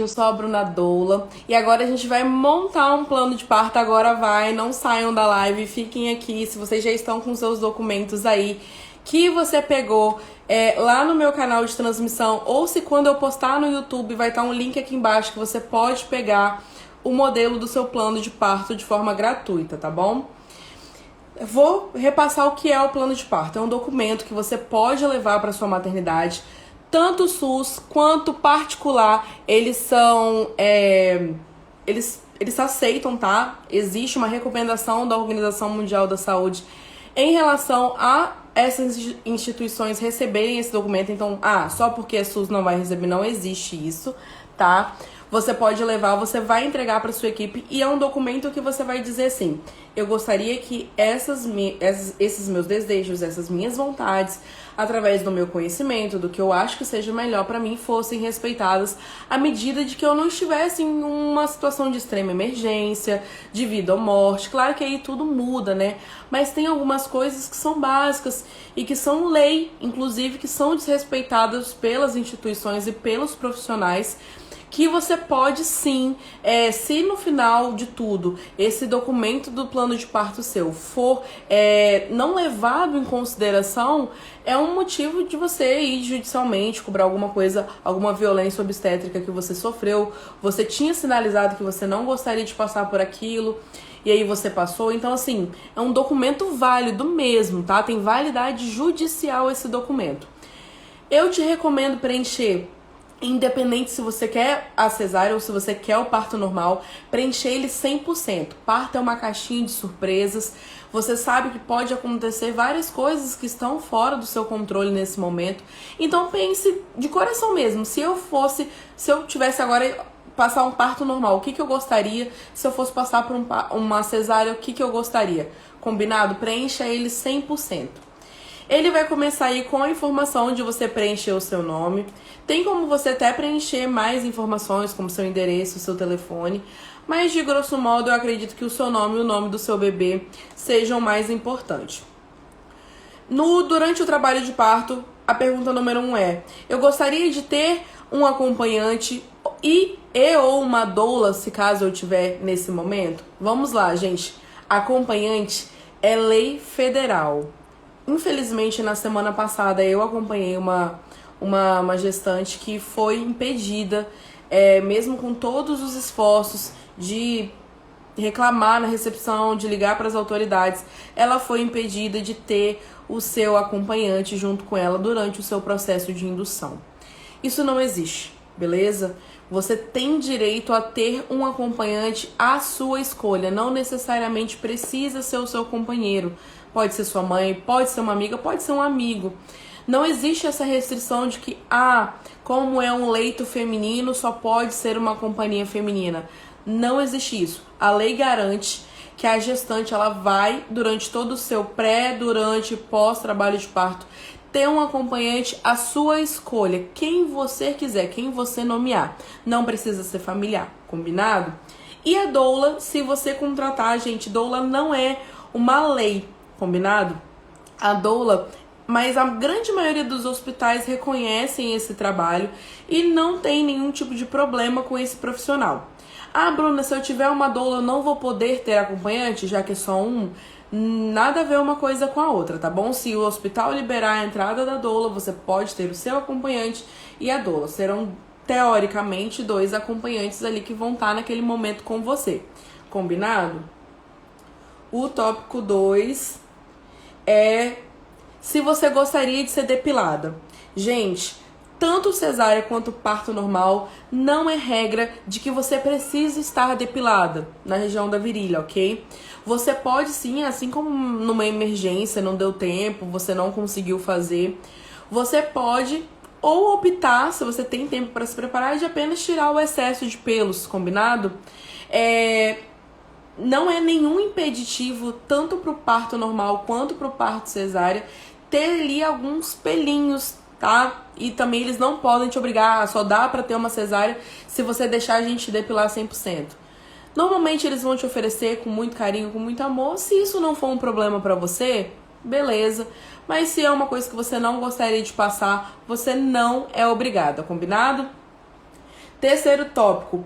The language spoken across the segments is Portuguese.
Eu sou a Bruna Doula e agora a gente vai montar um plano de parto. Agora vai, não saiam da live, fiquem aqui se vocês já estão com seus documentos aí que você pegou lá no meu canal de transmissão, ou se quando eu postar no YouTube vai estar um link aqui embaixo que você pode pegar o modelo do seu plano de parto de forma gratuita, tá bom? Eu vou repassar o que é o plano de parto. É um documento que você pode levar para sua maternidade. Tanto o SUS quanto o particular, eles são... Eles aceitam, tá? Existe uma recomendação da Organização Mundial da Saúde em relação a essas instituições receberem esse documento. Então, só porque é SUS não vai receber, não existe isso, tá? Você pode levar, você vai entregar para sua equipe e é um documento que você vai dizer assim: eu gostaria que esses meus desejos, essas minhas vontades, através do meu conhecimento, do que eu acho que seja melhor para mim, fossem respeitadas à medida de que eu não estivesse em uma situação de extrema emergência, de vida ou morte. Claro que aí tudo muda, né? Mas tem algumas coisas que são básicas e que são lei, inclusive que são desrespeitadas pelas instituições e pelos profissionais, que você pode sim, se no final de tudo esse documento do plano de parto seu for não levado em consideração, é um motivo de você ir judicialmente cobrar alguma coisa, alguma violência obstétrica que você sofreu, você tinha sinalizado que você não gostaria de passar por aquilo, e aí você passou. Então, assim, é um documento válido mesmo, tá? Tem validade judicial esse documento. Eu te recomendo preencher, independente se você quer a cesárea ou se você quer o parto normal, preencher ele 100%. Parto é uma caixinha de surpresas. Você sabe que pode acontecer várias coisas que estão fora do seu controle nesse momento. Então pense de coração mesmo. Se eu tivesse agora passar um parto normal, o que eu gostaria? Se eu fosse passar por uma cesárea, o que eu gostaria? Combinado? Preencha ele 100%. Ele vai começar aí com a informação de você preencher o seu nome. Tem como você até preencher mais informações, como seu endereço, seu telefone. Mas, de grosso modo, eu acredito que o seu nome e o nome do seu bebê sejam mais importantes. Durante o trabalho de parto, a pergunta número 1 é: eu gostaria de ter um acompanhante ou uma doula, se caso eu tiver nesse momento? Vamos lá, gente. Acompanhante é lei federal. Infelizmente, na semana passada, eu acompanhei uma gestante que foi impedida, mesmo com todos os esforços de reclamar na recepção, de ligar para as autoridades, ela foi impedida de ter o seu acompanhante junto com ela durante o seu processo de indução. Isso não existe, beleza? Você tem direito a ter um acompanhante à sua escolha, não necessariamente precisa ser o seu companheiro. Pode ser sua mãe, pode ser uma amiga, pode ser um amigo. Não existe essa restrição de que, como é um leito feminino, só pode ser uma companhia feminina. Não existe isso. A lei garante que a gestante ela vai, durante todo o seu durante e pós-trabalho de parto, ter um acompanhante à sua escolha. Quem você quiser, quem você nomear. Não precisa ser familiar, combinado? E a doula, se você contratar, gente, doula não é uma lei, combinado? A doula, mas a grande maioria dos hospitais reconhecem esse trabalho e não tem nenhum tipo de problema com esse profissional. Bruna, se eu tiver uma doula eu não vou poder ter acompanhante, já que é só um? Nada a ver uma coisa com a outra, tá bom? Se o hospital liberar a entrada da doula, você pode ter o seu acompanhante e a doula. Serão, teoricamente, 2 acompanhantes ali que vão estar naquele momento com você. Combinado? O tópico 2 é se você gostaria de ser depilada. Gente, tanto cesárea quanto parto normal não é regra de que você precisa estar depilada na região da virilha, ok? Você pode sim, assim como numa emergência, não deu tempo, você não conseguiu fazer, você pode ou optar, se você tem tempo para se preparar, de apenas tirar o excesso de pelos, combinado? Não é nenhum impeditivo, tanto para o parto normal quanto para o parto cesárea, ter ali alguns pelinhos, tá? E também eles não podem te obrigar, só dá pra ter uma cesárea se você deixar a gente depilar 100%. Normalmente eles vão te oferecer com muito carinho, com muito amor. Se isso não for um problema pra você, beleza. Mas se é uma coisa que você não gostaria de passar, você não é obrigada, combinado? Terceiro tópico.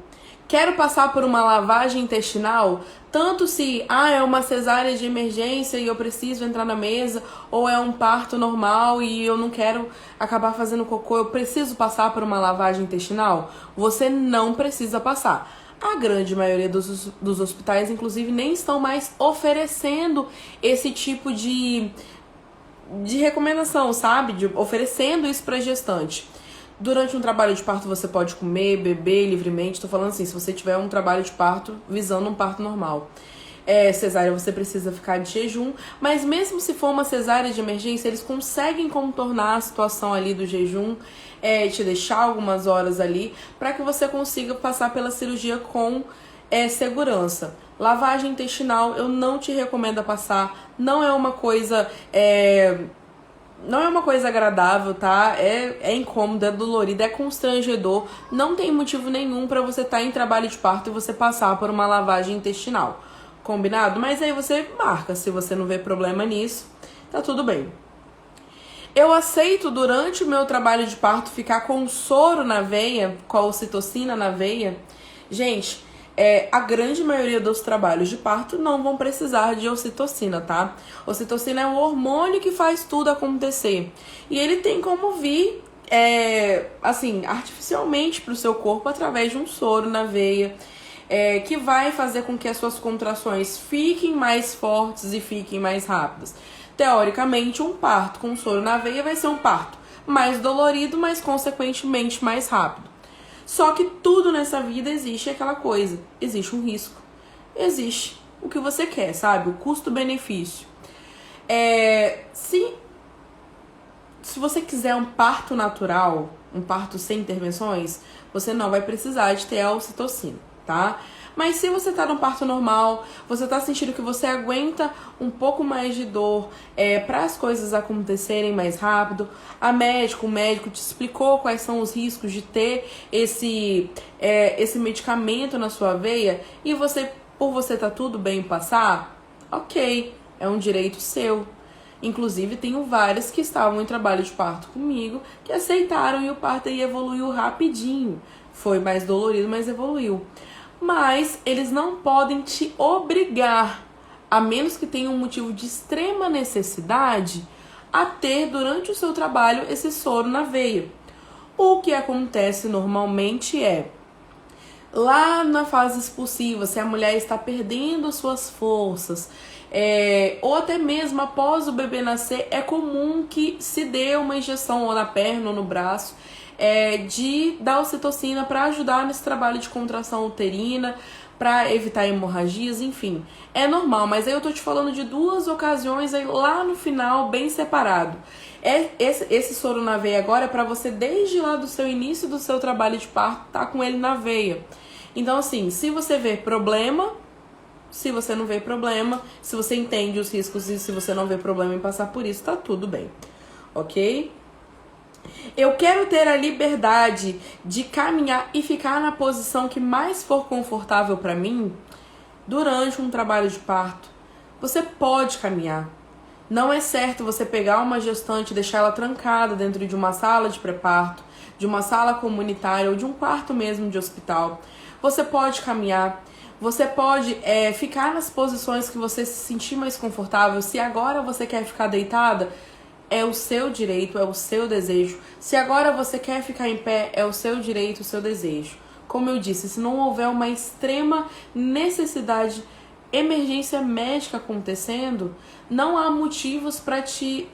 Quero passar por uma lavagem intestinal, tanto se é uma cesárea de emergência e eu preciso entrar na mesa, ou é um parto normal e eu não quero acabar fazendo cocô, eu preciso passar por uma lavagem intestinal? Você não precisa passar. A grande maioria dos hospitais, inclusive, nem estão mais oferecendo esse tipo de recomendação, sabe? Oferecendo isso para gestante. Durante um trabalho de parto você pode comer, beber livremente. Tô falando assim, se você tiver um trabalho de parto visando um parto normal. Cesárea você precisa ficar de jejum, mas mesmo se for uma cesárea de emergência, eles conseguem contornar a situação ali do jejum, te deixar algumas horas ali, para que você consiga passar pela cirurgia com segurança. Lavagem intestinal eu não te recomendo passar, não é uma coisa... Não é uma coisa agradável, tá? É incômodo, é dolorido, é constrangedor. Não tem motivo nenhum pra você estar em trabalho de parto e você passar por uma lavagem intestinal. Combinado? Mas aí você marca, se você não vê problema nisso, tá tudo bem. Eu aceito durante o meu trabalho de parto ficar com soro na veia, com a ocitocina na veia. Gente, a grande maioria dos trabalhos de parto não vão precisar de ocitocina, tá? Ocitocina é o hormônio que faz tudo acontecer. E ele tem como vir, artificialmente para o seu corpo através de um soro na veia, que vai fazer com que as suas contrações fiquem mais fortes e fiquem mais rápidas. Teoricamente, um parto com soro na veia vai ser um parto mais dolorido, mas consequentemente mais rápido. Só que tudo nessa vida existe aquela coisa. Existe um risco. Existe o que você quer, sabe? O custo-benefício. Se você quiser um parto natural, um parto sem intervenções, você não vai precisar de ter a ocitocina, tá? Mas se você tá num parto normal, você tá sentindo que você aguenta um pouco mais de dor para as coisas acontecerem mais rápido, o médico te explicou quais são os riscos de ter esse medicamento na sua veia e por você tá tudo bem em passar, ok, é um direito seu. Inclusive, tenho várias que estavam em trabalho de parto comigo, que aceitaram e o parto aí evoluiu rapidinho. Foi mais dolorido, mas evoluiu. Mas eles não podem te obrigar, a menos que tenha um motivo de extrema necessidade, a ter durante o seu trabalho esse soro na veia. O que acontece normalmente lá na fase expulsiva, se a mulher está perdendo suas forças, ou até mesmo após o bebê nascer, é comum que se dê uma injeção ou na perna ou no braço, da ocitocina para ajudar nesse trabalho de contração uterina, para evitar hemorragias, enfim. É normal, mas aí eu tô te falando de 2 ocasiões aí lá no final, bem separado. Esse soro na veia agora é para você, desde lá do seu início do seu trabalho de parto, tá com ele na veia. Então, assim, se você vê problema, se você não vê problema, se você entende os riscos e se você não vê problema em passar por isso, tá tudo bem, ok? Eu quero ter a liberdade de caminhar e ficar na posição que mais for confortável para mim durante um trabalho de parto. Você pode caminhar. Não é certo você pegar uma gestante e deixar ela trancada dentro de uma sala de pré-parto, de uma sala comunitária ou de um quarto mesmo de hospital. Você pode caminhar. Você pode ficar nas posições que você se sentir mais confortável. Se agora você quer ficar deitada, é o seu direito, é o seu desejo. Se agora você quer ficar em pé, é o seu direito, o seu desejo. Como eu disse, se não houver uma extrema necessidade, emergência médica acontecendo, não há motivos para te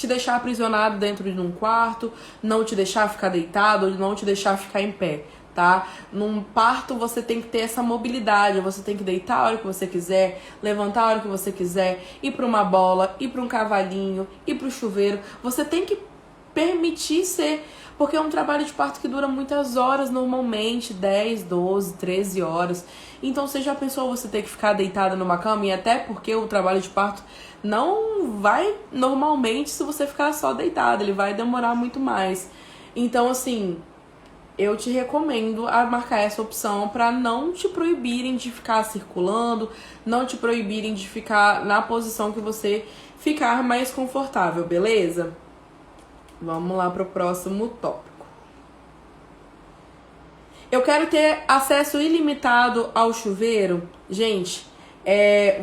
deixar aprisionado dentro de um quarto, não te deixar ficar deitado, não te deixar ficar em pé, tá? Num parto você tem que ter essa mobilidade, você tem que deitar a hora que você quiser, levantar a hora que você quiser, ir para uma bola, ir para um cavalinho, ir para o chuveiro. Você tem que permitir ser, porque é um trabalho de parto que dura muitas horas normalmente, 10, 12, 13 horas. Então você já pensou você ter que ficar deitada numa cama? E até porque o trabalho de parto não vai normalmente se você ficar só deitada, ele vai demorar muito mais. Então assim, eu te recomendo a marcar essa opção para não te proibirem de ficar circulando, não te proibirem de ficar na posição que você ficar mais confortável, beleza? Vamos lá para o próximo tópico. Eu quero ter acesso ilimitado ao chuveiro. Gente,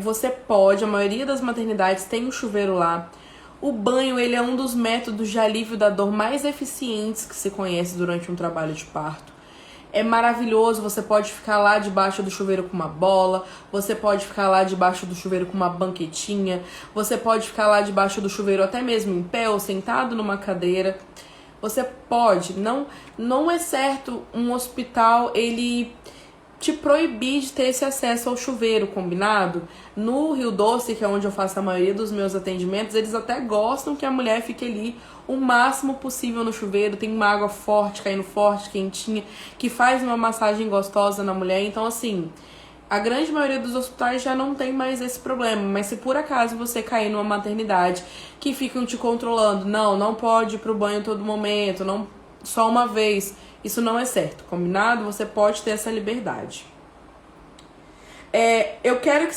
você pode, a maioria das maternidades tem um chuveiro lá. O banho, ele é um dos métodos de alívio da dor mais eficientes que se conhece durante um trabalho de parto. É maravilhoso, você pode ficar lá debaixo do chuveiro com uma bola, você pode ficar lá debaixo do chuveiro com uma banquetinha, você pode ficar lá debaixo do chuveiro até mesmo em pé ou sentado numa cadeira. Você pode, não é certo um hospital ele te proibir de ter esse acesso ao chuveiro, combinado? No Rio Doce, que é onde eu faço a maioria dos meus atendimentos, eles até gostam que a mulher fique ali o máximo possível no chuveiro. Tem uma água forte, caindo forte, quentinha, que faz uma massagem gostosa na mulher. Então, assim, a grande maioria dos hospitais já não tem mais esse problema. Mas se por acaso você cair numa maternidade que ficam te controlando, não pode ir pro banho todo momento, não só uma vez, isso não é certo, combinado? Você pode ter essa liberdade. Eu quero que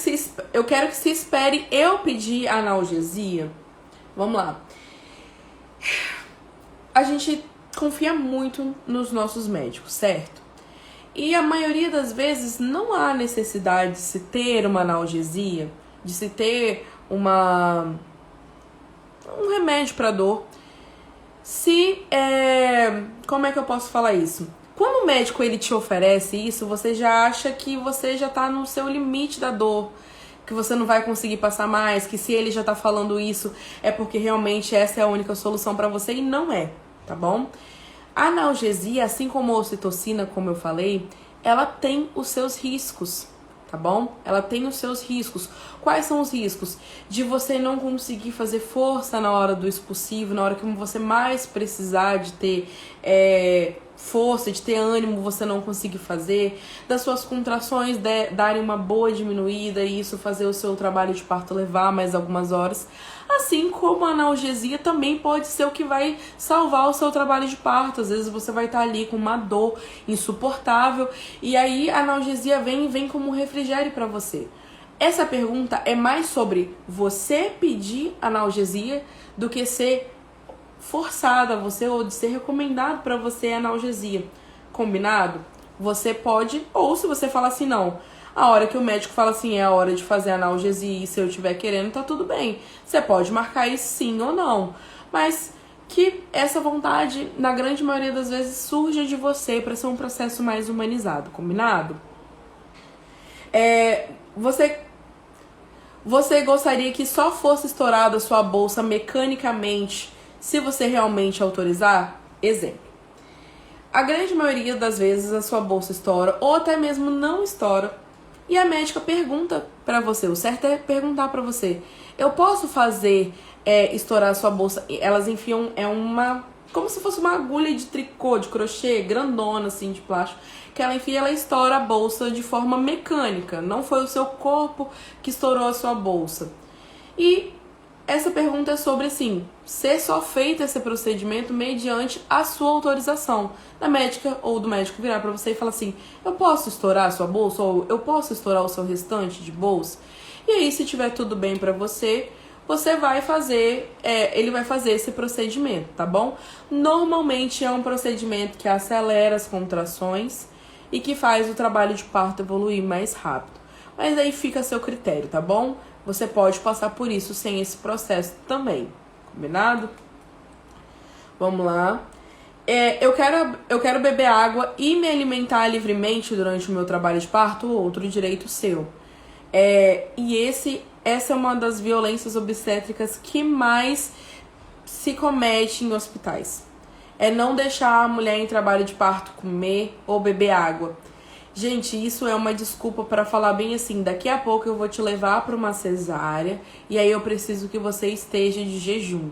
se espere eu pedir analgesia. Vamos lá. A gente confia muito nos nossos médicos, certo? E a maioria das vezes não há necessidade de se ter uma analgesia, de se ter um remédio para dor. Como é que eu posso falar isso? Quando o médico ele te oferece isso, você já acha que você já tá no seu limite da dor, que você não vai conseguir passar mais, que se ele já tá falando isso é porque realmente essa é a única solução para você, e não é, tá bom? A analgesia, assim como a ocitocina, como eu falei, ela tem os seus riscos, tá bom? Ela tem os seus riscos. Quais são os riscos? De você não conseguir fazer força na hora do expulsivo, na hora que você mais precisar de ter força, de ter ânimo, você não conseguir fazer, das suas contrações darem uma boa diminuída e isso fazer o seu trabalho de parto levar mais algumas horas. Assim como a analgesia também pode ser o que vai salvar o seu trabalho de parto. Às vezes você vai estar ali com uma dor insuportável e aí a analgesia vem como um refrigério para você. Essa pergunta é mais sobre você pedir analgesia do que ser forçada a você ou de ser recomendado para você a analgesia. Combinado? Você pode, ou se você fala assim, não, a hora que o médico fala assim, é a hora de fazer a analgesia e se eu estiver querendo, tá tudo bem. Você pode marcar isso sim ou não. Mas que essa vontade, na grande maioria das vezes, surja de você para ser um processo mais humanizado. Combinado? Você gostaria que só fosse estourada a sua bolsa mecanicamente se você realmente autorizar? Exemplo. A grande maioria das vezes a sua bolsa estoura ou até mesmo não estoura. E a médica pergunta pra você, o certo é perguntar pra você, eu posso fazer estourar a sua bolsa? Elas enfiam, como se fosse uma agulha de tricô, de crochê, grandona assim, de plástico, que ela enfia e ela estoura a bolsa de forma mecânica. Não foi o seu corpo que estourou a sua bolsa. E essa pergunta é sobre, assim, ser só feito esse procedimento mediante a sua autorização da médica ou do médico virar pra você e falar assim, eu posso estourar a sua bolsa ou eu posso estourar o seu restante de bolsa? E aí, se tiver tudo bem pra você, você vai fazer, ele vai fazer esse procedimento, tá bom? Normalmente é um procedimento que acelera as contrações e que faz o trabalho de parto evoluir mais rápido. Mas aí fica a seu critério, tá bom? Você pode passar por isso sem esse processo também, combinado? Vamos lá. Eu quero beber água e me alimentar livremente durante o meu trabalho de parto, outro direito seu. Essa é uma das violências obstétricas que mais se comete em hospitais. É não deixar a mulher em trabalho de parto comer ou beber água. Gente, isso é uma desculpa para falar bem assim, daqui a pouco eu vou te levar para uma cesárea e aí eu preciso que você esteja de jejum.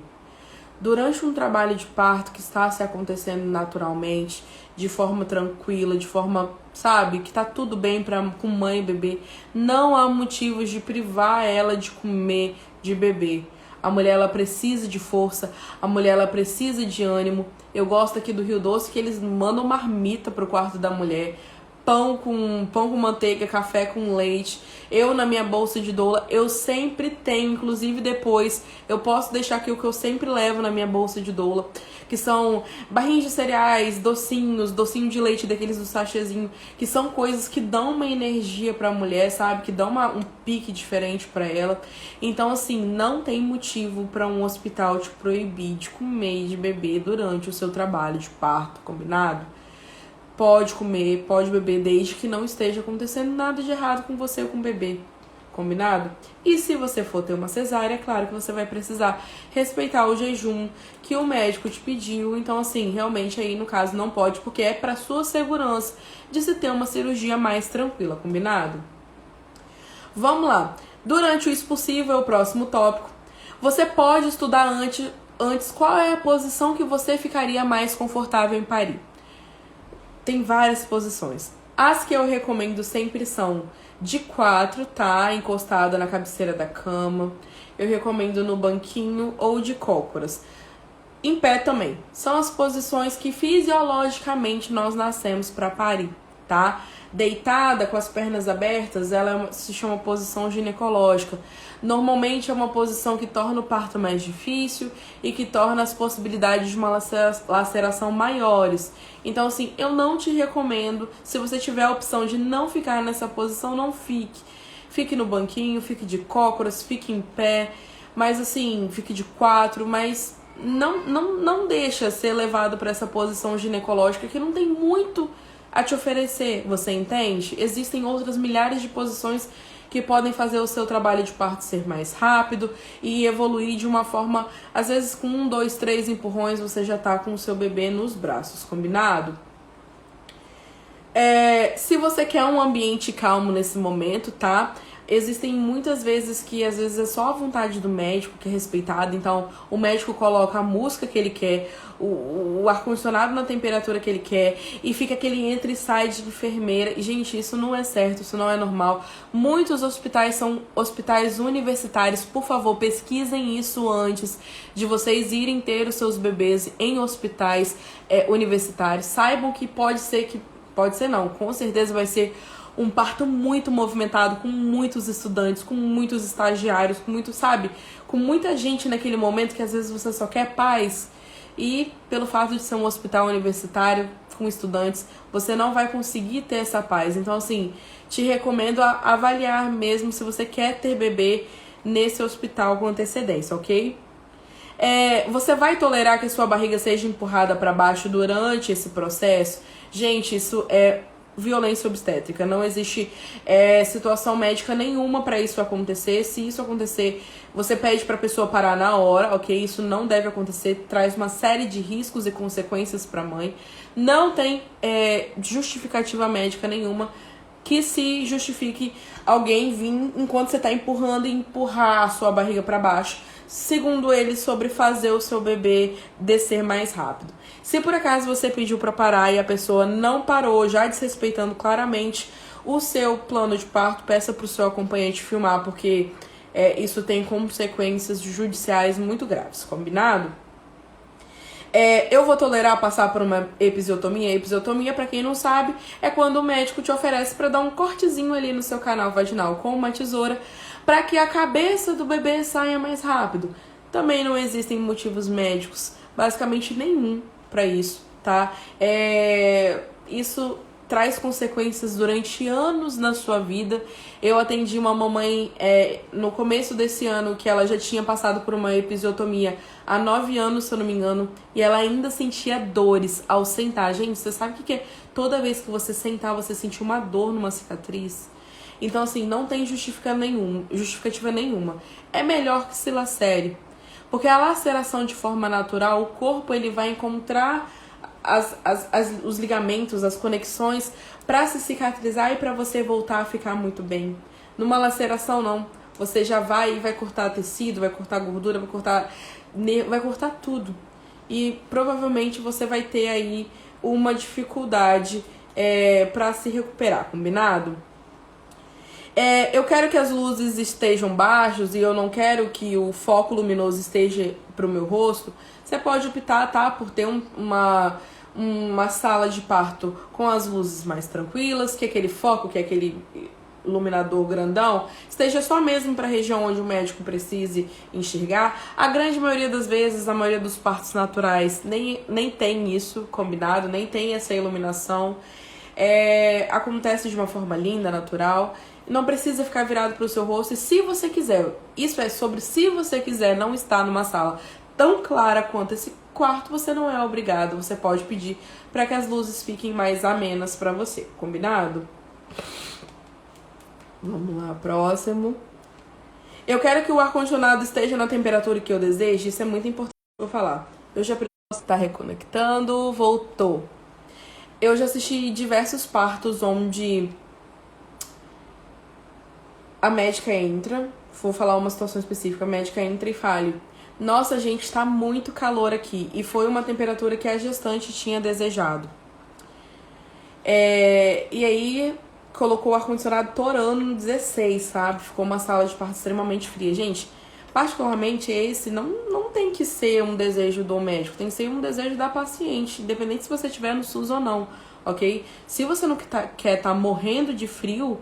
Durante um trabalho de parto que está se acontecendo naturalmente, de forma tranquila, de forma, sabe, que tá tudo bem com mãe e bebê, não há motivos de privar ela de comer, de beber. A mulher, ela precisa de força, a mulher, ela precisa de ânimo. Eu gosto aqui do Rio Doce que eles mandam marmita pro quarto da mulher. pão com manteiga, café com leite. Eu, na minha bolsa de doula, eu sempre tenho, inclusive depois, eu posso deixar aqui o que eu sempre levo na minha bolsa de doula, que são barrinhos de cereais, docinho de leite daqueles do sachêzinho, que são coisas que dão uma energia pra mulher, sabe? Que dão um pique diferente pra ela. Então, assim, não tem motivo pra um hospital te proibir de comer e de beber durante o seu trabalho de parto, combinado? Pode comer, pode beber, desde que não esteja acontecendo nada de errado com você ou com o bebê. Combinado? E se você for ter uma cesárea, é claro que você vai precisar respeitar o jejum que o médico te pediu. Então, assim, realmente aí no caso não pode, porque é para sua segurança de se ter uma cirurgia mais tranquila, combinado? Vamos lá. Durante o expulsivo é o próximo tópico. Você pode estudar antes qual é a posição que você ficaria mais confortável em parir. Tem várias posições. As que eu recomendo sempre são de 4, tá? Encostada na cabeceira da cama. Eu recomendo no banquinho ou de cócoras. Em pé também. São as posições que fisiologicamente nós nascemos para parir, tá? Deitada, com as pernas abertas, ela se chama posição ginecológica. Normalmente é uma posição que torna o parto mais difícil e que torna as possibilidades de uma laceração maiores. Então, assim, eu não te recomendo, se você tiver a opção de não ficar nessa posição, não fique. Fique no banquinho, fique de cócoras, fique em pé, mas assim, fique de 4, mas não deixa ser levado para essa posição ginecológica que não tem muito a te oferecer, você entende? Existem outras milhares de posições que podem fazer o seu trabalho de parto ser mais rápido e evoluir de uma forma, às vezes com 1, 2, 3 empurrões você já tá com o seu bebê nos braços, combinado? Se você quer um ambiente calmo nesse momento, tá? Existem muitas vezes que às vezes é só a vontade do médico que é respeitada, então o médico coloca a música que ele quer, o ar-condicionado na temperatura que ele quer e fica aquele entra e sai de enfermeira. E, gente, isso não é certo, isso não é normal. Muitos hospitais são hospitais universitários. Por favor, pesquisem isso antes de vocês irem ter os seus bebês em hospitais universitários. Saibam que pode ser não, com certeza vai ser um parto muito movimentado, com muitos estudantes, com muitos estagiários, com muita gente naquele momento que às vezes você só quer paz. E pelo fato de ser um hospital universitário com estudantes, você não vai conseguir ter essa paz. Então, assim, te recomendo avaliar mesmo se você quer ter bebê nesse hospital com antecedência, ok? Você vai tolerar que a sua barriga seja empurrada para baixo durante esse processo? Gente, isso é violência obstétrica. Não existe situação médica nenhuma para isso acontecer. Se isso acontecer, você pede para a pessoa parar na hora, ok? Isso não deve acontecer. Traz uma série de riscos e consequências para a mãe. Não tem justificativa médica nenhuma que se justifique alguém vir enquanto você está empurrando e empurrar a sua barriga para baixo, segundo ele, sobre fazer o seu bebê descer mais rápido. Se por acaso você pediu para parar e a pessoa não parou, já desrespeitando claramente o seu plano de parto, peça para o seu acompanhante filmar, porque isso tem consequências judiciais muito graves, combinado? Eu vou tolerar passar por uma episiotomia. Episiotomia, pra quem não sabe, é quando o médico te oferece pra dar um cortezinho ali no seu canal vaginal com uma tesoura pra que a cabeça do bebê saia mais rápido. Também não existem motivos médicos, basicamente nenhum pra isso, tá? Isso traz consequências durante anos na sua vida. Eu atendi uma mamãe no começo desse ano que ela já tinha passado por uma episiotomia há 9 anos, se eu não me engano, e ela ainda sentia dores ao sentar. Gente, você sabe o que é? Toda vez que você sentar, você sentir uma dor numa cicatriz. Então, assim, não tem justificativa nenhuma. É melhor que se lacere, porque a laceração de forma natural, o corpo ele vai encontrar os ligamentos, as conexões para se cicatrizar e para você voltar a ficar muito bem. Numa laceração não, você já vai cortar tecido, vai cortar gordura, vai cortar tudo. E provavelmente você vai ter aí uma dificuldade para se recuperar, combinado? Eu quero que as luzes estejam baixas e eu não quero que o foco luminoso esteja pro meu rosto. Você pode optar, tá, por ter uma sala de parto com as luzes mais tranquilas, que aquele foco, que aquele iluminador grandão esteja só mesmo para a região onde o médico precise enxergar. A grande maioria das vezes, a maioria dos partos naturais nem tem isso combinado, nem tem essa iluminação. Acontece de uma forma linda, natural. Não precisa ficar virado para o seu rosto. E se você quiser, isso é sobre se você quiser não estar numa sala tão clara quanto esse quarto, você não é obrigado. Você pode pedir para que as luzes fiquem mais amenas para você, combinado? Vamos lá, próximo. Eu quero que o ar-condicionado esteja na temperatura que eu desejo. Isso é muito importante eu falar. Eu já está reconectando, voltou. Eu já assisti diversos partos onde a médica entra, vou falar uma situação específica, a médica entra e fala: nossa, gente, tá muito calor aqui. E foi uma temperatura que a gestante tinha desejado. E aí colocou o ar-condicionado torando no 16, sabe? Ficou uma sala de parto extremamente fria. Gente, particularmente esse não tem que ser um desejo do médico, tem que ser um desejo da paciente, independente se você estiver no SUS ou não, ok? Se você não quer tá morrendo de frio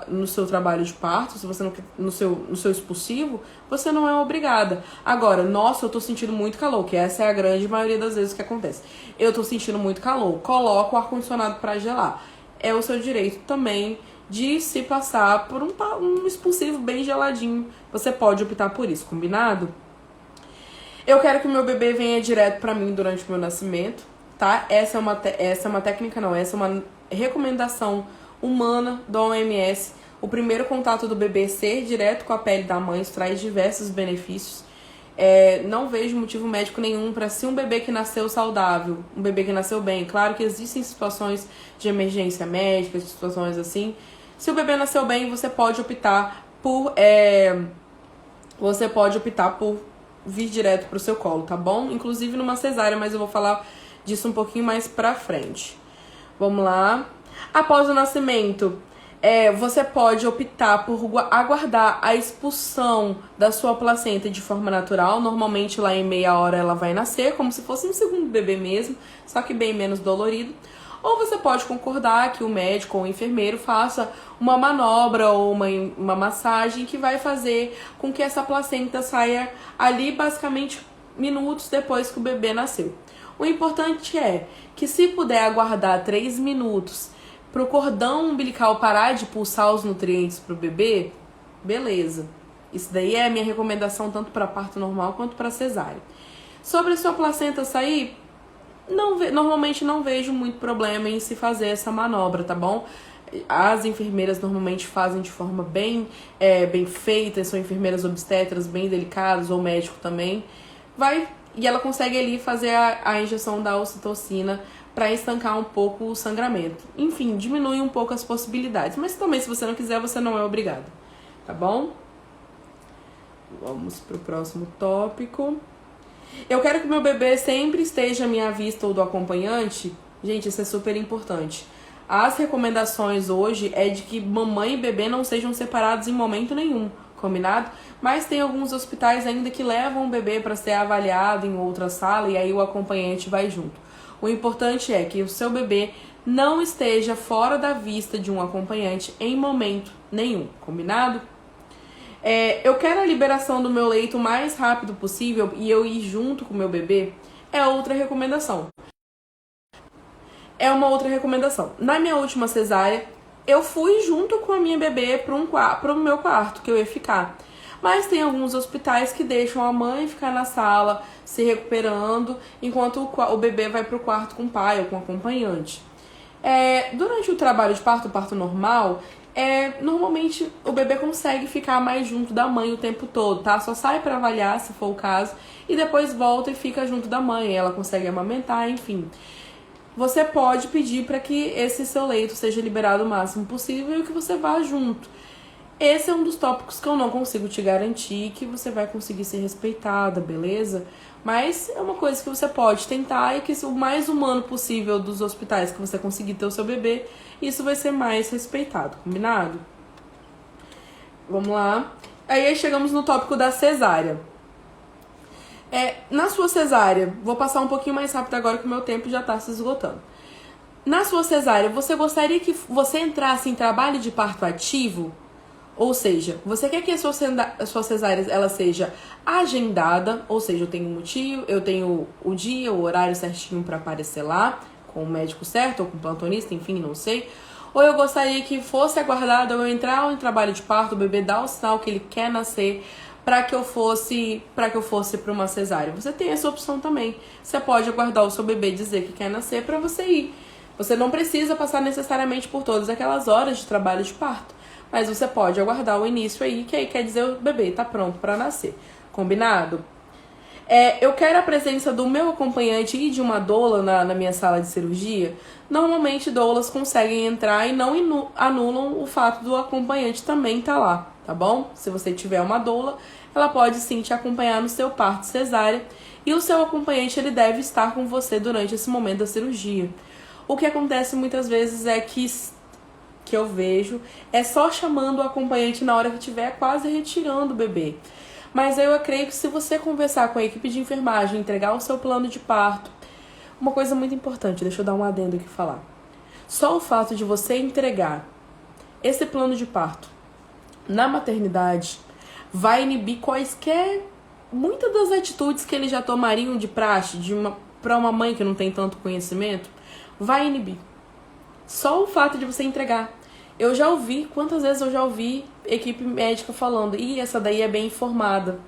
no seu trabalho de parto, se você não no seu expulsivo, você não é obrigada. Agora, nossa, eu tô sentindo muito calor, que essa é a grande maioria das vezes que acontece. Eu tô sentindo muito calor, coloca o ar-condicionado pra gelar. É o seu direito também de se passar por um expulsivo bem geladinho. Você pode optar por isso, combinado? Eu quero que o meu bebê venha direto pra mim durante o meu nascimento, tá? Essa é uma técnica, não, essa é uma recomendação humana da OMS. O primeiro contato do bebê ser direto com a pele da mãe, isso traz diversos benefícios. Não vejo motivo médico nenhum para, se um bebê que nasceu saudável, um bebê que nasceu bem, claro que existem situações de emergência médica, situações assim. Se o bebê nasceu bem, você pode optar por vir direto pro seu colo, tá bom? Inclusive numa cesárea, mas eu vou falar disso um pouquinho mais pra frente. Vamos lá. Após o nascimento, você pode optar por aguardar a expulsão da sua placenta de forma natural. Normalmente lá em meia hora ela vai nascer, como se fosse um segundo bebê mesmo, só que bem menos dolorido. Ou você pode concordar que o médico ou o enfermeiro faça uma manobra ou uma massagem que vai fazer com que essa placenta saia ali basicamente minutos depois que o bebê nasceu. O importante é que, se puder aguardar 3 minutos para o cordão umbilical parar de pulsar os nutrientes para o bebê, beleza. Isso daí é a minha recomendação tanto para parto normal quanto para cesárea. Sobre a sua placenta sair, normalmente não vejo muito problema em se fazer essa manobra, tá bom? As enfermeiras normalmente fazem de forma bem feita, são enfermeiras obstetras bem delicadas, ou médico também. E ela consegue ali fazer a injeção da ocitocina para estancar um pouco o sangramento. Enfim, diminui um pouco as possibilidades. Mas também, se você não quiser, você não é obrigado. Tá bom? Vamos pro próximo tópico. Eu quero que meu bebê sempre esteja à minha vista ou do acompanhante. Gente, isso é super importante. As recomendações hoje é de que mamãe e bebê não sejam separados em momento nenhum, combinado? Mas tem alguns hospitais ainda que levam o bebê para ser avaliado em outra sala e aí o acompanhante vai junto. O importante é que o seu bebê não esteja fora da vista de um acompanhante em momento nenhum, combinado? Eu quero a liberação do meu leito o mais rápido possível e eu ir junto com o meu bebê. É outra recomendação. Na minha última cesárea, eu fui junto com a minha bebê para o meu quarto, que eu ia ficar. Mas tem alguns hospitais que deixam a mãe ficar na sala, se recuperando, enquanto o bebê vai para o quarto com o pai ou com o acompanhante. Durante o trabalho de parto normal, normalmente o bebê consegue ficar mais junto da mãe o tempo todo, tá? Só sai para avaliar, se for o caso, e depois volta e fica junto da mãe. Ela consegue amamentar, enfim. Você pode pedir para que esse seu leito seja liberado o máximo possível e que você vá junto. Esse é um dos tópicos que eu não consigo te garantir que você vai conseguir ser respeitada, beleza? Mas é uma coisa que você pode tentar e que o mais humano possível dos hospitais que você conseguir ter o seu bebê, isso vai ser mais respeitado, combinado? Vamos lá. Aí chegamos no tópico da cesárea. Na sua cesárea, vou passar um pouquinho mais rápido agora que o meu tempo já tá se esgotando. Na sua cesárea, você gostaria que você entrasse em trabalho de parto ativo? Ou seja, você quer que a sua cesárea ela seja agendada, ou seja, eu tenho um motivo, eu tenho o dia, o horário certinho para aparecer lá, com o médico certo, ou com o plantonista, enfim, não sei. Ou eu gostaria que fosse aguardada eu entrar em trabalho de parto, o bebê dar o sinal que ele quer nascer, para que eu fosse para uma cesárea. Você tem essa opção também. Você pode aguardar o seu bebê dizer que quer nascer para você ir. Você não precisa passar necessariamente por todas aquelas horas de trabalho de parto. Mas você pode aguardar o início aí, que aí quer dizer o bebê tá pronto para nascer. Combinado? Eu quero a presença do meu acompanhante e de uma doula na minha sala de cirurgia. Normalmente doulas conseguem entrar e não anulam o fato do acompanhante também estar lá, tá bom? Se você tiver uma doula, ela pode sim te acompanhar no seu parto cesárea e o seu acompanhante ele deve estar com você durante esse momento da cirurgia. O que acontece muitas vezes é que eu vejo é só chamando o acompanhante na hora que estiver quase retirando o bebê. Mas eu creio que se você conversar com a equipe de enfermagem, entregar o seu plano de parto, uma coisa muito importante, deixa eu dar um adendo aqui e falar. Só o fato de você entregar esse plano de parto na maternidade vai inibir muitas das atitudes que eles já tomariam de praxe para uma mãe que não tem tanto conhecimento, vai inibir. Só o fato de você entregar. Quantas vezes eu já ouvi equipe médica falando, essa daí é bem informada.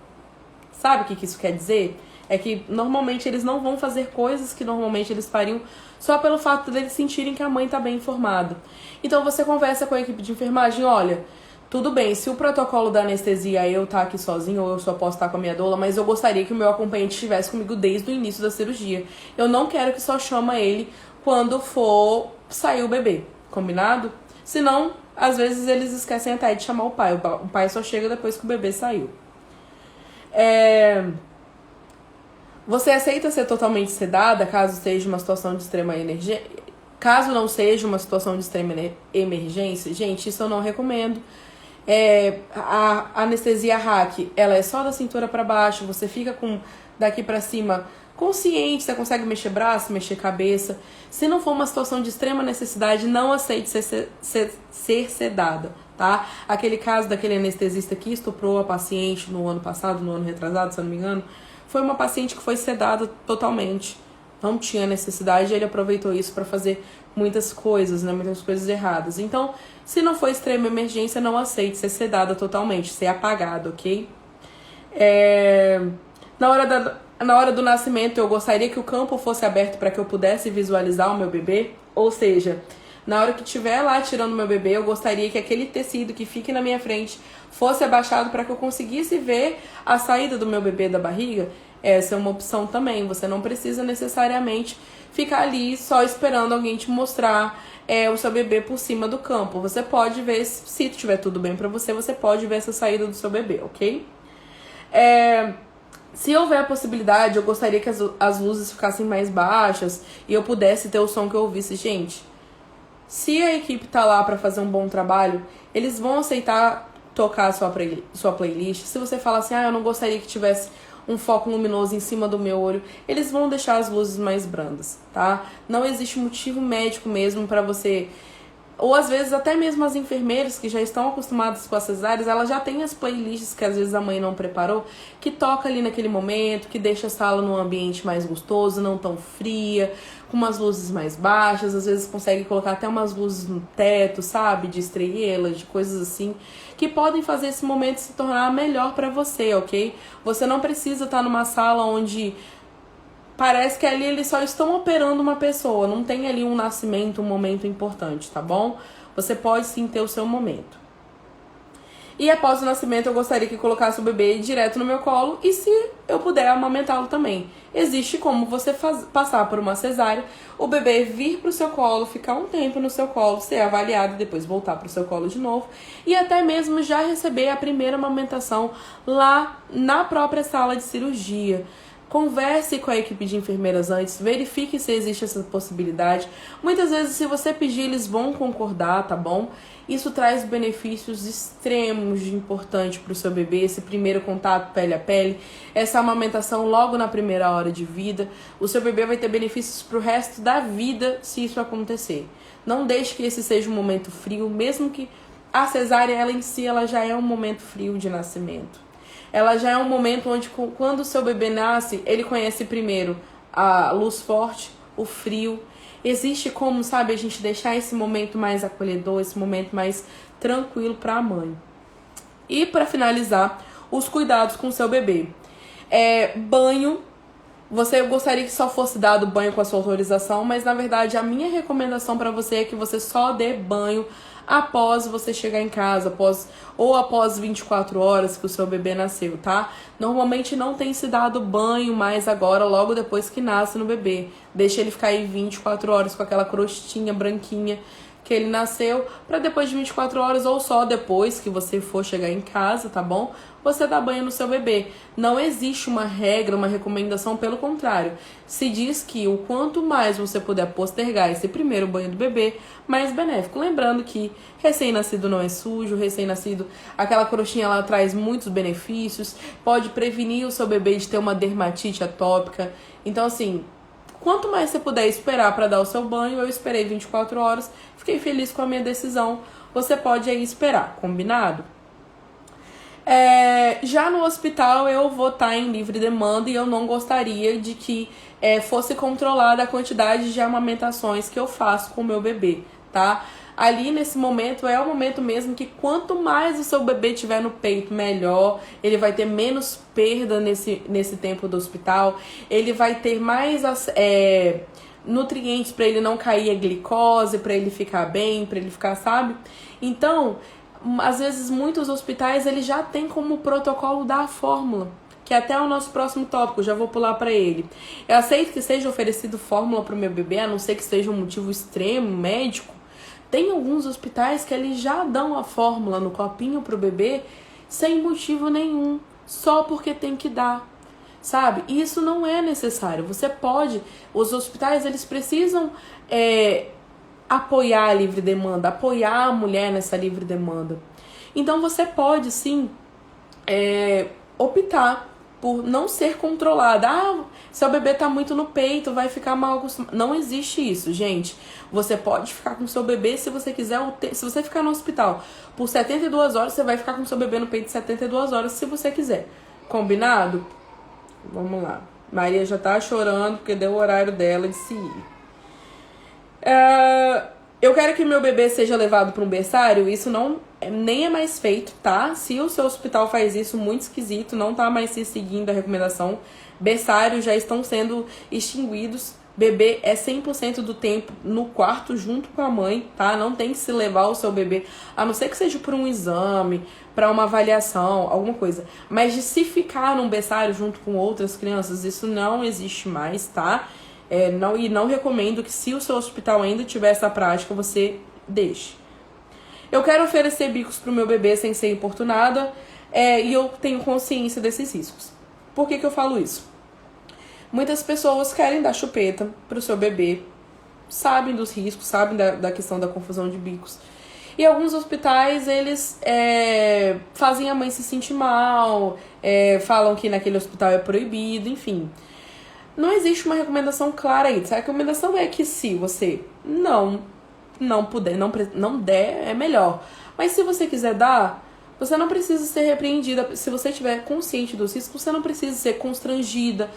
Sabe o que isso quer dizer? É que normalmente eles não vão fazer coisas que normalmente eles fariam só pelo fato deles sentirem que a mãe tá bem informada. Então você conversa com a equipe de enfermagem, olha, tudo bem, se o protocolo da anestesia eu tá aqui sozinho ou eu só posso estar com a minha doula, mas eu gostaria que o meu acompanhante estivesse comigo desde o início da cirurgia. Eu não quero que só chama ele quando for sair o bebê, combinado? Senão, às vezes eles esquecem até de chamar o pai. O pai só chega depois que o bebê saiu. Você aceita ser totalmente sedada caso seja uma situação de extrema emergência? Caso não seja uma situação de extrema emergência, gente, isso eu não recomendo. A anestesia RAC, ela é só da cintura para baixo, você fica com daqui para cima consciente, você consegue mexer braço, mexer cabeça. Se não for uma situação de extrema necessidade, não aceite ser sedada, tá? Aquele caso daquele anestesista que estuprou a paciente no ano passado, no ano retrasado, se eu não me engano, foi uma paciente que foi sedada totalmente. Não tinha necessidade, ele aproveitou isso para fazer muitas coisas, né? Muitas coisas erradas. Então, se não for extrema emergência, não aceite ser sedada totalmente, ser apagado, ok? Na hora do nascimento, eu gostaria que o campo fosse aberto para que eu pudesse visualizar o meu bebê. Ou seja, na hora que estiver lá tirando o meu bebê, eu gostaria que aquele tecido que fique na minha frente fosse abaixado para que eu conseguisse ver a saída do meu bebê da barriga. Essa é uma opção também. Você não precisa necessariamente ficar ali só esperando alguém te mostrar o seu bebê por cima do campo. Você pode ver, se estiver tudo bem para você, você pode ver essa saída do seu bebê, ok? Se houver a possibilidade, eu gostaria que as luzes ficassem mais baixas e eu pudesse ter o som que eu ouvisse. Gente, se a equipe tá lá pra fazer um bom trabalho, eles vão aceitar tocar a sua playlist. Se você falar assim, eu não gostaria que tivesse um foco luminoso em cima do meu olho, eles vão deixar as luzes mais brandas, tá? Não existe motivo médico mesmo pra você... Ou às vezes até mesmo as enfermeiras que já estão acostumadas com as cesáreas, elas já têm as playlists que às vezes a mãe não preparou, que toca ali naquele momento, que deixa a sala num ambiente mais gostoso, não tão fria, com umas luzes mais baixas, às vezes consegue colocar até umas luzes no teto, sabe, de estrelas, de coisas assim, que podem fazer esse momento se tornar melhor pra você, ok? Você não precisa estar numa sala onde... Parece que ali eles só estão operando uma pessoa, não tem ali um nascimento, um momento importante, tá bom? Você pode sim ter o seu momento. E após o nascimento eu gostaria que colocasse o bebê direto no meu colo e se eu puder amamentá-lo também. Existe como você passar por uma cesárea, o bebê vir pro seu colo, ficar um tempo no seu colo, ser avaliado e depois voltar pro seu colo de novo. E até mesmo já receber a primeira amamentação lá na própria sala de cirurgia. Converse com a equipe de enfermeiras antes, verifique se existe essa possibilidade. Muitas vezes, se você pedir, eles vão concordar, tá bom? Isso traz benefícios extremos de importante para o seu bebê, esse primeiro contato pele a pele, essa amamentação logo na primeira hora de vida. O seu bebê vai ter benefícios para o resto da vida se isso acontecer. Não deixe que esse seja um momento frio, mesmo que a cesárea, ela em si, ela já é um momento frio de nascimento. Ela já é um momento onde, quando o seu bebê nasce, ele conhece primeiro a luz forte, o frio. Existe como, sabe, a gente deixar esse momento mais acolhedor, esse momento mais tranquilo para a mãe. E para finalizar, os cuidados com o seu bebê. Banho. Você gostaria que só fosse dado banho com a sua autorização, mas na verdade a minha recomendação para você é que você só dê banho após você chegar em casa, após 24 horas que o seu bebê nasceu, tá? Normalmente não tem se dado banho mais agora, logo depois que nasce no bebê. Deixa ele ficar aí 24 horas com aquela crostinha branquinha que ele nasceu, para depois de 24 horas ou só depois que você for chegar em casa, tá bom? Você dá banho no seu bebê. Não existe uma regra, uma recomendação, pelo contrário. Se diz que o quanto mais você puder postergar esse primeiro banho do bebê, mais benéfico. Lembrando que recém-nascido não é sujo, recém-nascido, aquela crostinha lá traz muitos benefícios, pode prevenir o seu bebê de ter uma dermatite atópica. Então, assim, quanto mais você puder esperar para dar o seu banho, eu esperei 24 horas, fiquei feliz com a minha decisão. Você pode aí esperar, combinado? Já no hospital eu vou estar em livre demanda e eu não gostaria de que fosse controlada a quantidade de amamentações que eu faço com o meu bebê, tá? Ali nesse momento é o momento mesmo que quanto mais o seu bebê tiver no peito, melhor. Ele vai ter menos perda nesse tempo do hospital. Ele vai ter mais nutrientes para ele não cair a glicose, para ele ficar bem, para ele ficar, sabe? Então, às vezes muitos hospitais eles já têm como protocolo da fórmula, que é até o nosso próximo tópico, já vou pular para ele. Eu aceito que seja oferecido fórmula para o meu bebê, a não ser que seja um motivo extremo, médico. Tem alguns hospitais que eles já dão a fórmula no copinho pro bebê sem motivo nenhum, só porque tem que dar, sabe? E isso não é necessário. Você pode, os hospitais eles precisam apoiar a livre demanda, apoiar a mulher nessa livre demanda. Então você pode sim optar por não ser controlada. Seu bebê tá muito no peito, vai ficar mal acostumado. Não existe isso, gente. Você pode ficar com seu bebê se você quiser. Se você ficar no hospital por 72 horas, você vai ficar com seu bebê no peito 72 horas se você quiser. Combinado? Vamos lá. Maria já tá chorando porque deu o horário dela de se ir. Eu quero que meu bebê seja levado para um berçário. Isso nem é mais feito, tá? Se o seu hospital faz isso, muito esquisito, não tá mais se seguindo a recomendação. Berçários já estão sendo extinguidos. Bebê é 100% do tempo no quarto junto com a mãe, tá? Não tem que se levar o seu bebê, a não ser que seja por um exame, para uma avaliação, alguma coisa. Mas de se ficar num berçário junto com outras crianças, isso não existe mais, tá? Não recomendo que, se o seu hospital ainda tiver essa prática, você deixe. Eu quero oferecer bicos pro meu bebê sem ser importunada, e eu tenho consciência desses riscos. Por que eu falo isso? Muitas pessoas querem dar chupeta pro seu bebê, sabem dos riscos, sabem da questão da confusão de bicos. E alguns hospitais, eles fazem a mãe se sentir mal, falam que naquele hospital é proibido, enfim. Não existe uma recomendação clara aí. A recomendação é que se você não puder, não der, é melhor. Mas se você quiser dar, você não precisa ser repreendida. Se você estiver consciente dos riscos, você não precisa ser constrangida,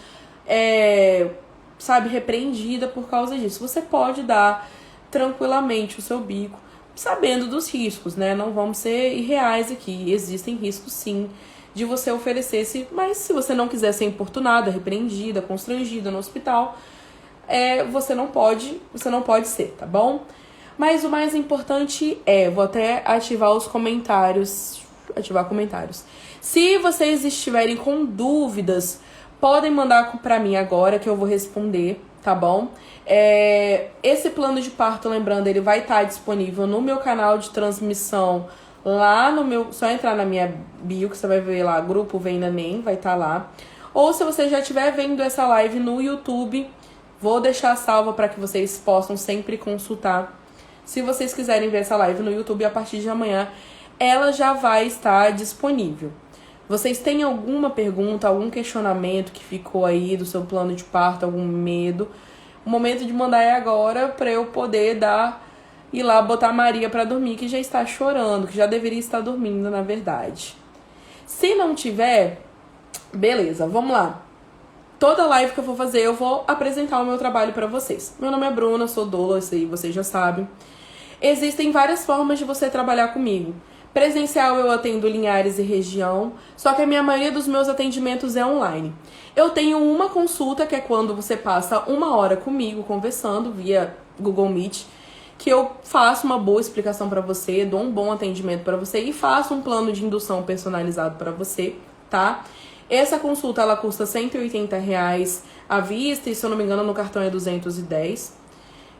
repreendida por causa disso. Você pode dar tranquilamente o seu bico, sabendo dos riscos, né? Não vamos ser irreais aqui. Existem riscos, sim, de você oferecer mas se você não quiser ser importunada, repreendida, constrangida no hospital, você não pode ser, tá bom? Mas o mais importante vou até ativar comentários. Se vocês estiverem com dúvidas, podem mandar pra mim agora que eu vou responder, tá bom? Esse plano de parto, lembrando, ele vai estar disponível no meu canal de transmissão, lá no meu, só entrar na minha bio que você vai ver lá, grupo Vem Neném, vai estar lá. Ou se você já estiver vendo essa live no YouTube, vou deixar salva para que vocês possam sempre consultar. Se vocês quiserem ver essa live no YouTube, a partir de amanhã, ela já vai estar disponível. Vocês têm alguma pergunta, algum questionamento que ficou aí do seu plano de parto, algum medo? O momento de mandar é agora para eu poder ir lá botar a Maria para dormir, que já está chorando, que já deveria estar dormindo, na verdade. Se não tiver, beleza, vamos lá. Toda live que eu for fazer, eu vou apresentar o meu trabalho para vocês. Meu nome é Bruna, sou doula, isso aí vocês já sabem. Existem várias formas de você trabalhar comigo. Presencial eu atendo Linhares e região, só que a minha maioria dos meus atendimentos é online. Eu tenho uma consulta, que é quando você passa 1 hora comigo conversando via Google Meet, que eu faço uma boa explicação para você, dou um bom atendimento para você e faço um plano de indução personalizado para você, tá? Essa consulta ela custa R$180 à vista e, se eu não me engano, no cartão é 210.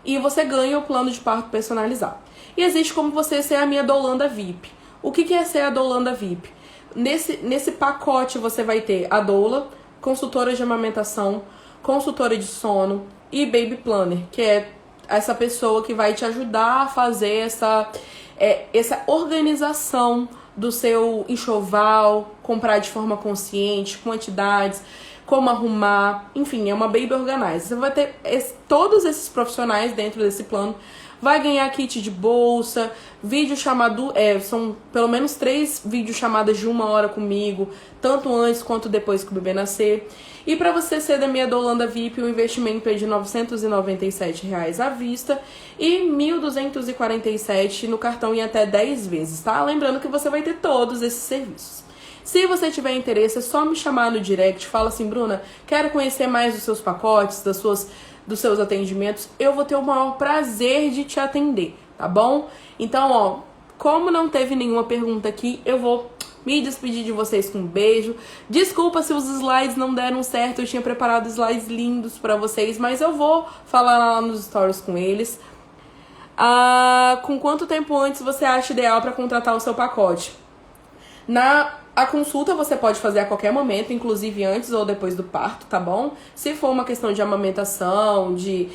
E você ganha o plano de parto personalizado. E existe como você ser a minha doulanda VIP. O que é ser a doulanda VIP? Nesse pacote você vai ter a doula, consultora de amamentação, consultora de sono e baby planner, que é essa pessoa que vai te ajudar a fazer essa organização do seu enxoval, comprar de forma consciente, quantidades, como arrumar, enfim, é uma baby organizer. Você vai ter todos esses profissionais dentro desse plano. Vai ganhar kit de bolsa, vídeo chamado, são pelo menos 3 videochamadas de 1 hora comigo, tanto antes quanto depois que o bebê nascer. E para você ser da minha doulanda VIP, o investimento é de R$997 à vista e R$1.247 no cartão em até 10 vezes, tá? Lembrando que você vai ter todos esses serviços. Se você tiver interesse, é só me chamar no direct, fala assim: Bruna, quero conhecer mais dos seus pacotes, dos seus atendimentos, eu vou ter o maior prazer de te atender, tá bom? Então, ó, como não teve nenhuma pergunta aqui, eu vou me despedir de vocês com um beijo. Desculpa se os slides não deram certo, eu tinha preparado slides lindos pra vocês, mas eu vou falar lá nos stories com eles. Com quanto tempo antes você acha ideal para contratar o seu pacote? A consulta você pode fazer a qualquer momento, inclusive antes ou depois do parto, tá bom? Se for uma questão de amamentação, de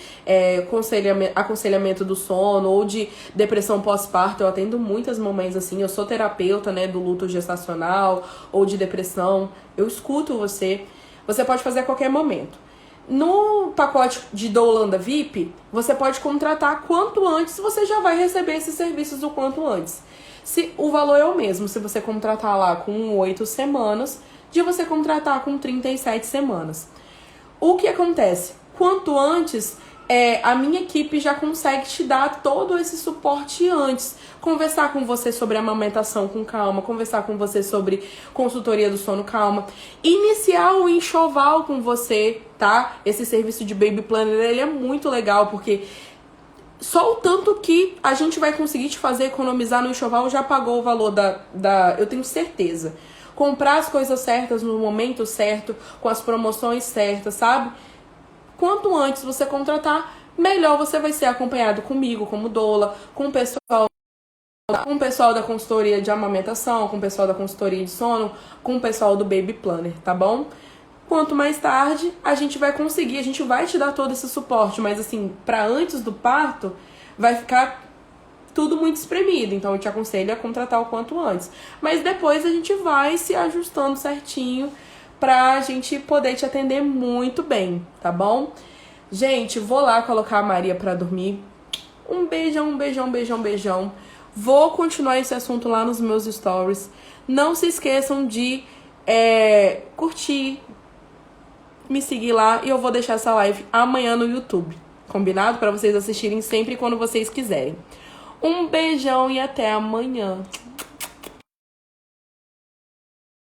aconselhamento do sono ou de depressão pós-parto, eu atendo muitas mamães assim. Eu sou terapeuta, né, do luto gestacional ou de depressão. Eu escuto você. Você pode fazer a qualquer momento. No pacote de doulanda VIP, você pode contratar quanto antes, você já vai receber esses serviços o quanto antes. Se o valor é o mesmo, se você contratar lá com 8 semanas, de você contratar com 37 semanas. O que acontece? Quanto antes, a minha equipe já consegue te dar todo esse suporte antes. Conversar com você sobre amamentação com calma, conversar com você sobre consultoria do sono calma. Iniciar o enxoval com você, tá? Esse serviço de Baby Planner, ele é muito legal, porque só o tanto que a gente vai conseguir te fazer economizar no enxoval já pagou o valor eu tenho certeza. Comprar as coisas certas no momento certo, com as promoções certas, sabe? Quanto antes você contratar, melhor você vai ser acompanhado comigo, como doula, com o pessoal da consultoria de amamentação, com o pessoal da consultoria de sono, com o pessoal do Baby Planner, tá bom? Quanto mais tarde, a gente vai conseguir, a gente vai te dar todo esse suporte, mas assim, pra antes do parto, vai ficar tudo muito espremido, então eu te aconselho a contratar o quanto antes. Mas depois a gente vai se ajustando certinho pra gente poder te atender muito bem, tá bom? Gente, vou lá colocar a Maria pra dormir. Um beijão, um beijão, beijão, beijão. Vou continuar esse assunto lá nos meus stories. Não se esqueçam de curtir, me seguir lá, e eu vou deixar essa live amanhã no YouTube, combinado? Para vocês assistirem sempre quando vocês quiserem. Um beijão e até amanhã.